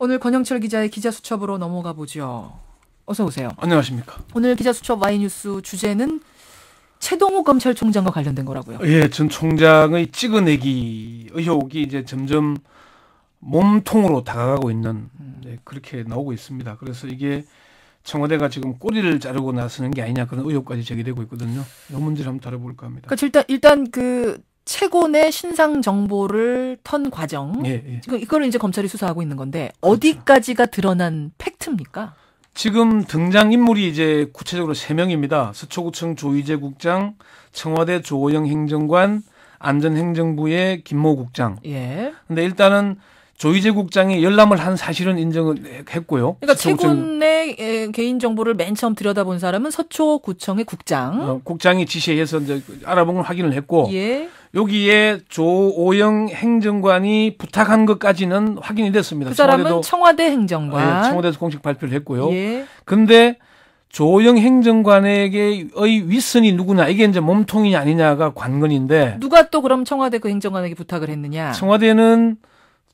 오늘 권영철 기자의 기자수첩으로 넘어가 보죠. 어서 오세요. 안녕하십니까. 오늘 기자수첩 Y뉴스 주제는 최동호 검찰총장과 관련된 거라고요. 예, 전 총장의 찍어내기 의혹이 이제 점점 몸통으로 다가가고 있는 그렇게 나오고 있습니다. 그래서 이게 청와대가 지금 꼬리를 자르고 나서는 게 아니냐 그런 의혹까지 제기되고 있거든요. 이 문제를 한번 다뤄볼까 합니다. 그러니까 일단 그 최고의 신상 정보를 턴 과정, 지금 이거를 이제 검찰이 수사하고 있는 건데 그렇죠. 어디까지가 드러난 팩트입니까? 지금 등장 인물이 이제 구체적으로 3명입니다. 서초구청 조희재 국장, 청와대 조호영 행정관, 안전행정부의 김모 국장. 예. 근데 일단은 조희재 국장이 열람을 한 사실은 인정을 했고요. 그러니까 최고의 개인 정보를 맨 처음 들여다본 사람은 서초구청의 국장. 국장이 지시해서 이제 알아본 걸 확인을 했고, 예. 여기에 조호영 행정관이 부탁한 것까지는 확인이 됐습니다. 그 사람은 청와대 행정관. 청와대에서 공식 발표를 했고요. 예. 근데 조호영 행정관에게의 윗선이 누구냐, 이게 이제 몸통이냐 아니냐가 관건인데. 누가 또 그럼 청와대 그 행정관에게 부탁을 했느냐? 청와대는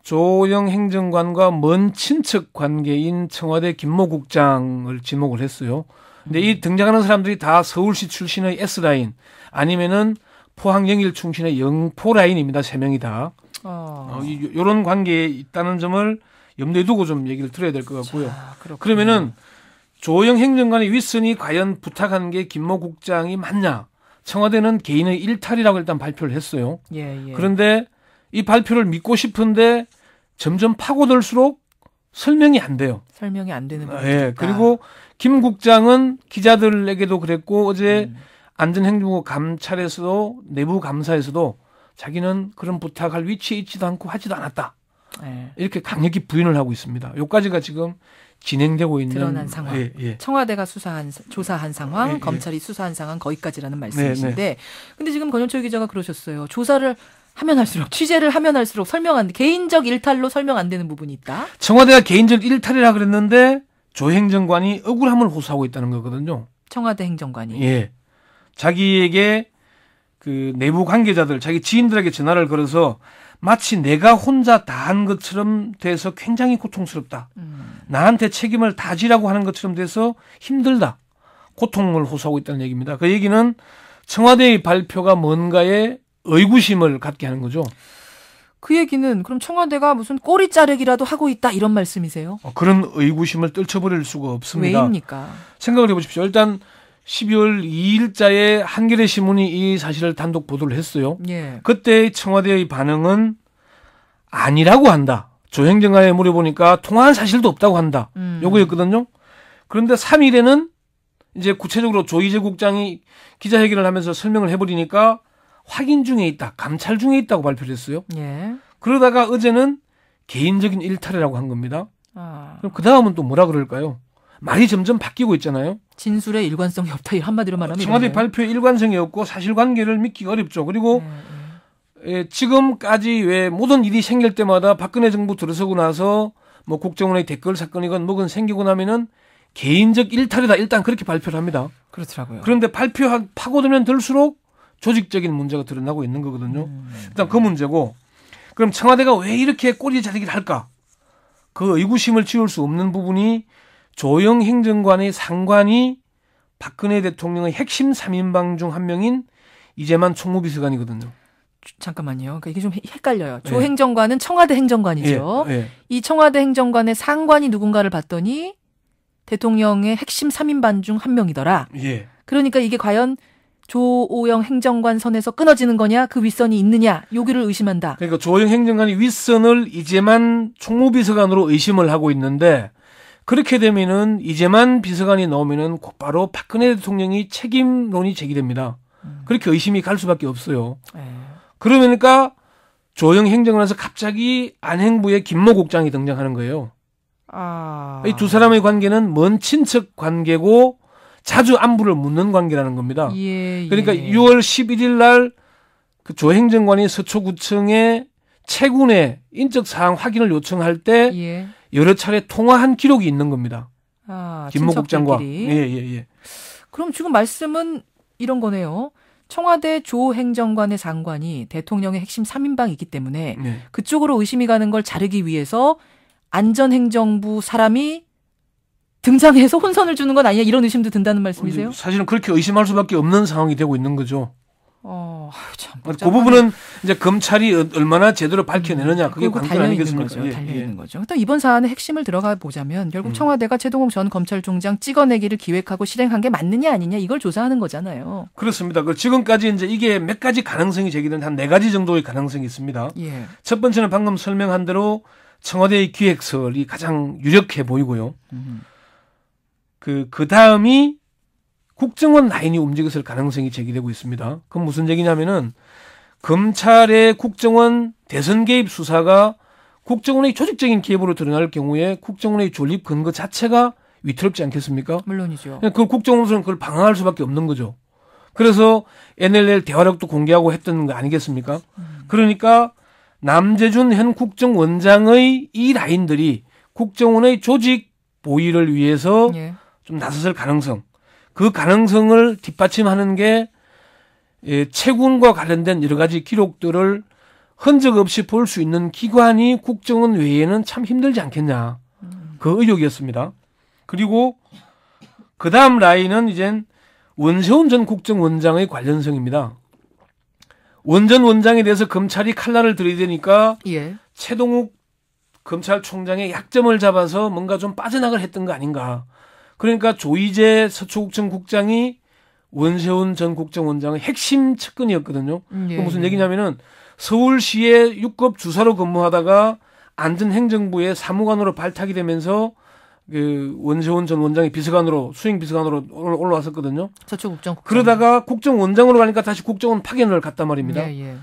조호영 행정관과 먼 친척 관계인 청와대 김모 국장을 지목을 했어요. 근데 이 등장하는 사람들이 다 서울시 출신의 S라인 아니면은 포항 영일 출신의 영포라인입니다. 3명이 다. 이런 관계에 있다는 점을 염두에 두고 좀 얘기를 들어야 될 것 같고요. 그러면은 조호영 행정관의 윗선이 과연 부탁한 게 김모 국장이 맞냐? 청와대는 개인의 일탈이라고 일단 발표를 했어요. 예. 그런데 이 발표를 믿고 싶은데 점점 파고들수록 설명이 안 돼요. 설명이 안 되는 부분이 예. 있다. 그리고 김 국장은 기자들에게도 그랬고 어제 안전행정부 감찰에서도 내부 감사에서도 자기는 그런 부탁할 위치에 있지도 않고 하지도 않았다. 예. 이렇게 강력히 부인을 하고 있습니다. 여기까지가 지금 진행되고 있는 드러난 상황. 예. 청와대가 조사한 상황, 검찰이 수사한 상황 거기까지라는 말씀이신데 근데 지금 권영철 기자가 그러셨어요. 조사를 하면 할수록, 취재를 하면 할수록 개인적 일탈로 설명 안 되는 부분이 있다. 청와대가 개인적 일탈이라 그랬는데 조 행정관이 억울함을 호소하고 있다는 거거든요. 청와대 행정관이. 예. 자기에게 그 내부 관계자들, 자기 지인들에게 전화를 걸어서 마치 내가 혼자 다 한 것처럼 돼서 굉장히 고통스럽다. 나한테 책임을 다 지라고 하는 것처럼 돼서 힘들다. 고통을 호소하고 있다는 얘기입니다. 그 얘기는 청와대의 발표가 뭔가에 의구심을 갖게 하는 거죠. 그 얘기는 그럼 청와대가 무슨 꼬리 자르기라도 하고 있다 이런 말씀이세요? 그런 의구심을 떨쳐버릴 수가 없습니다. 왜입니까? 생각을 해보십시오. 일단 12월 2일자에 한겨레 신문이 이 사실을 단독 보도를 했어요. 예. 그때 청와대의 반응은 아니라고 한다. 조 행정관에 물어보니까 통화한 사실도 없다고 한다. 요거였거든요. 그런데 3일에는 이제 구체적으로 조희재 국장이 기자회견을 하면서 설명을 해버리니까 확인 중에 있다, 감찰 중에 있다고 발표를 했어요. 예. 그러다가 어제는 개인적인 일탈이라고 한 겁니다. 그럼 그 다음은 또 뭐라 그럴까요? 말이 점점 바뀌고 있잖아요. 진술에 일관성이 없다. 한마디로 말하면 청와대 발표에 일관성이 없고 사실관계를 믿기가 어렵죠. 그리고 지금까지 왜 모든 일이 생길 때마다 박근혜 정부 들어서고 나서 뭐 국정원의 댓글 사건이건 뭐건 생기고 나면은 개인적 일탈이다. 일단 그렇게 발표를 합니다. 그렇더라고요. 그런데 파고들면 들수록 조직적인 문제가 드러나고 있는 거거든요. 일단 그 문제고, 그럼 청와대가 왜 이렇게 꼬리 자르기를 할까? 그 의구심을 지울 수 없는 부분이 조영 행정관의 상관이 박근혜 대통령의 핵심 3인방 중 한 명인 이재만 총무비서관이거든요. 잠깐만요. 그러니까 이게 좀 헷갈려요. 조 행정관은 청와대 행정관이죠. 예. 이 청와대 행정관의 상관이 누군가를 봤더니 대통령의 핵심 3인방 중 한 명이더라. 예. 그러니까 이게 과연 조호영 행정관 선에서 끊어지는 거냐, 그 윗선이 있느냐, 여기를 의심한다. 그러니까 조호영 행정관이 윗선을 이재만 총무비서관으로 의심을 하고 있는데, 그렇게 되면은 이재만 비서관이 나오면은 곧바로 박근혜 대통령이 책임론이 제기됩니다. 그렇게 의심이 갈 수밖에 없어요. 그러니까 조호영 행정관에서 갑자기 안행부의 김모 국장이 등장하는 거예요. 이 두 사람의 관계는 먼 친척 관계고 자주 안부를 묻는 관계라는 겁니다. 그러니까 6월 11일 날 그 조 행정관이 서초구청에 채군의 인적 사항 확인을 요청할 때 여러 차례 통화한 기록이 있는 겁니다. 김모 국장과. 예. 그럼 지금 말씀은 이런 거네요. 청와대 조 행정관의 상관이 대통령의 핵심 3인방이기 때문에 그쪽으로 의심이 가는 걸 자르기 위해서 안전행정부 사람이 등장해서 혼선을 주는 건 아니냐 이런 의심도 든다는 말씀이세요? 사실은 그렇게 의심할 수밖에 없는 상황이 되고 있는 거죠. 참 그 부분은 이제 검찰이 얼마나 제대로 밝혀내느냐 그게 관건 아니겠습니까? 달려있는 거죠. 일단 이번 사안의 핵심을 들어가 보자면 결국 청와대가 최동욱 전 검찰총장 찍어내기를 기획하고 실행한 게 맞느냐 아니냐 이걸 조사하는 거잖아요. 그렇습니다. 지금까지 이제 이게 몇 가지 가능성이 제기된 한 4가지 정도의 가능성이 있습니다. 예. 첫 번째는 방금 설명한 대로 청와대의 기획설이 가장 유력해 보이고요. 그 다음이 국정원 라인이 움직였을 가능성이 제기되고 있습니다. 그건 무슨 얘기냐면은 검찰의 국정원 대선 개입 수사가 국정원의 조직적인 개입으로 드러날 경우에 국정원의 존립 근거 자체가 위태롭지 않겠습니까? 물론이죠. 그 국정원은 그걸 방어할 수밖에 없는 거죠. 그래서 NLL 대화록도 공개하고 했던 거 아니겠습니까? 그러니까 남재준 현 국정원장의 이 라인들이 국정원의 조직 보위를 위해서 예. 좀 나섰을 가능성. 그 가능성을 뒷받침하는 게 채군과 관련된 여러 가지 기록들을 흔적 없이 볼 수 있는 기관이 국정원 외에는 참 힘들지 않겠냐. 그 의혹이었습니다. 그리고 그 다음 라인은 이젠 원세훈 전 국정원장의 관련성입니다. 원 전 원장에 대해서 검찰이 칼날을 들이대니까 예. 최동욱 검찰총장의 약점을 잡아서 뭔가 좀 빠져나갈 했던 거 아닌가. 그러니까 조이제 서초국정 국장이 원세훈 전 국정원장의 핵심 측근이었거든요. 예. 무슨 얘기냐면은 서울시의 6급 주사로 근무하다가 안전행정부의 사무관으로 발탁이 되면서 그 원세훈 전 원장의 비서관으로 수행 비서관으로 올라왔었거든요. 서초국정 국장. 그러다가 국정원장으로 가니까 다시 국정원 파견을 갔단 말입니다. 예.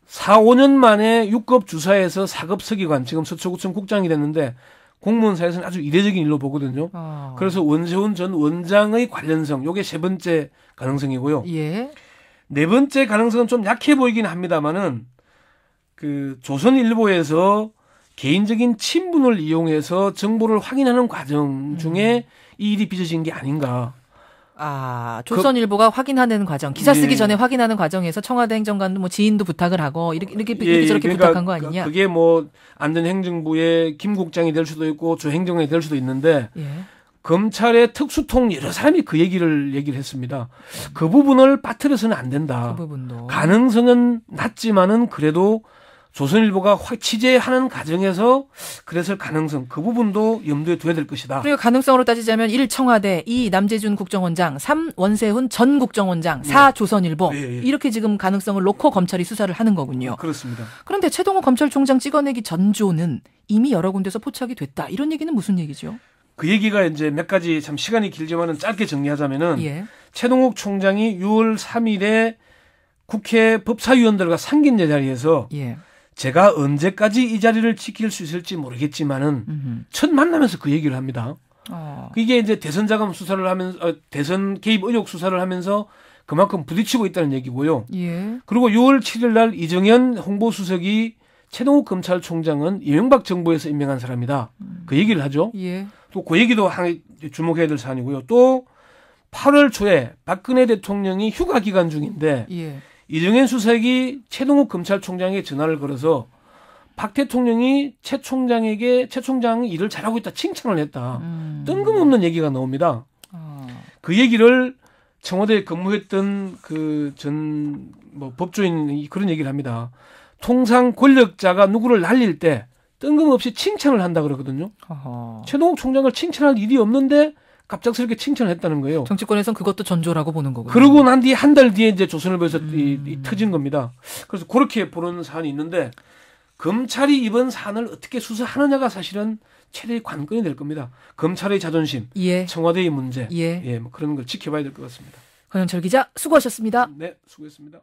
4, 5년 만에 6급 주사에서 4급 서기관, 지금 서초구청 국장이 됐는데 공무원사에서는 아주 이례적인 일로 보거든요. 그래서 원세훈 전 원장의 관련성, 요게 세 번째 가능성이고요. 예. 네 번째 가능성은 좀 약해 보이긴 합니다만은 그 조선일보에서 개인적인 친분을 이용해서 정보를 확인하는 과정 중에 이 일이 빚어진 게 아닌가. 조선일보가 확인하는 과정, 기사 쓰기 전에 확인하는 과정에서 청와대 행정관도 뭐 지인도 부탁을 하고 이렇게 저렇게 그러니까 부탁한 거 아니냐? 그게 뭐 안전행정부의 김 국장이 될 수도 있고 조행정관이 될 수도 있는데 예. 검찰의 특수통 여러 사람이 그 얘기를 했습니다. 그 부분을 빠뜨려서는 안 된다. 그 부분도 가능성은 낮지만은 그래도 조선일보가 취재하는 과정에서 그랬을 가능성, 그 부분도 염두에 둬야 될 것이다. 그리고 가능성으로 따지자면 1. 청와대, 2. 남재준 국정원장, 3. 원세훈 전 국정원장, 4. 조선일보. 이렇게 지금 가능성을 놓고 검찰이 수사를 하는 거군요. 그렇습니다. 그런데 최동욱 검찰총장 찍어내기 전조는 이미 여러 군데서 포착이 됐다. 이런 얘기는 무슨 얘기죠? 그 얘기가 이제 몇 가지 참 시간이 길지만은 짧게 정리하자면은 예. 최동욱 총장이 6월 3일에 국회 법사위원들과 상견례 자리에서 예. 제가 언제까지 이 자리를 지킬 수 있을지 모르겠지만은 첫 만나면서 그 얘기를 합니다. 이게 이제 대선 자금 수사를 하면서 대선 개입 의혹 수사를 하면서 그만큼 부딪히고 있다는 얘기고요. 예. 그리고 6월 7일 날 이정현 홍보수석이 최동욱 검찰총장은 이명박 정부에서 임명한 사람이다. 그 얘기를 하죠. 예. 또 그 얘기도 주목해야 될 사안이고요. 또 8월 초에 박근혜 대통령이 휴가 기간 중인데 예. 이정현 수석이 최동욱 검찰총장에게 전화를 걸어서 박 대통령이 최 총장이 일을 잘하고 있다 칭찬을 했다. 뜬금없는 얘기가 나옵니다. 그 얘기를 청와대에 근무했던 그 전 법조인이 그런 얘기를 합니다. 통상 권력자가 누구를 날릴 때 뜬금없이 칭찬을 한다 그러거든요. 최동욱 총장을 칭찬할 일이 없는데 갑작스럽게 칭찬을 했다는 거예요. 정치권에서는 그것도 전조라고 보는 거고요. 그러고 난 뒤에 한 달 뒤에 이제 조선일보에서 터진 겁니다. 그래서 그렇게 보는 사안이 있는데 검찰이 이번 사안을 어떻게 수사하느냐가 사실은 최대의 관건이 될 겁니다. 검찰의 자존심, 예. 청와대의 문제, 예. 뭐 그런 걸 지켜봐야 될 것 같습니다. 권영철 기자 수고하셨습니다. 네, 수고했습니다.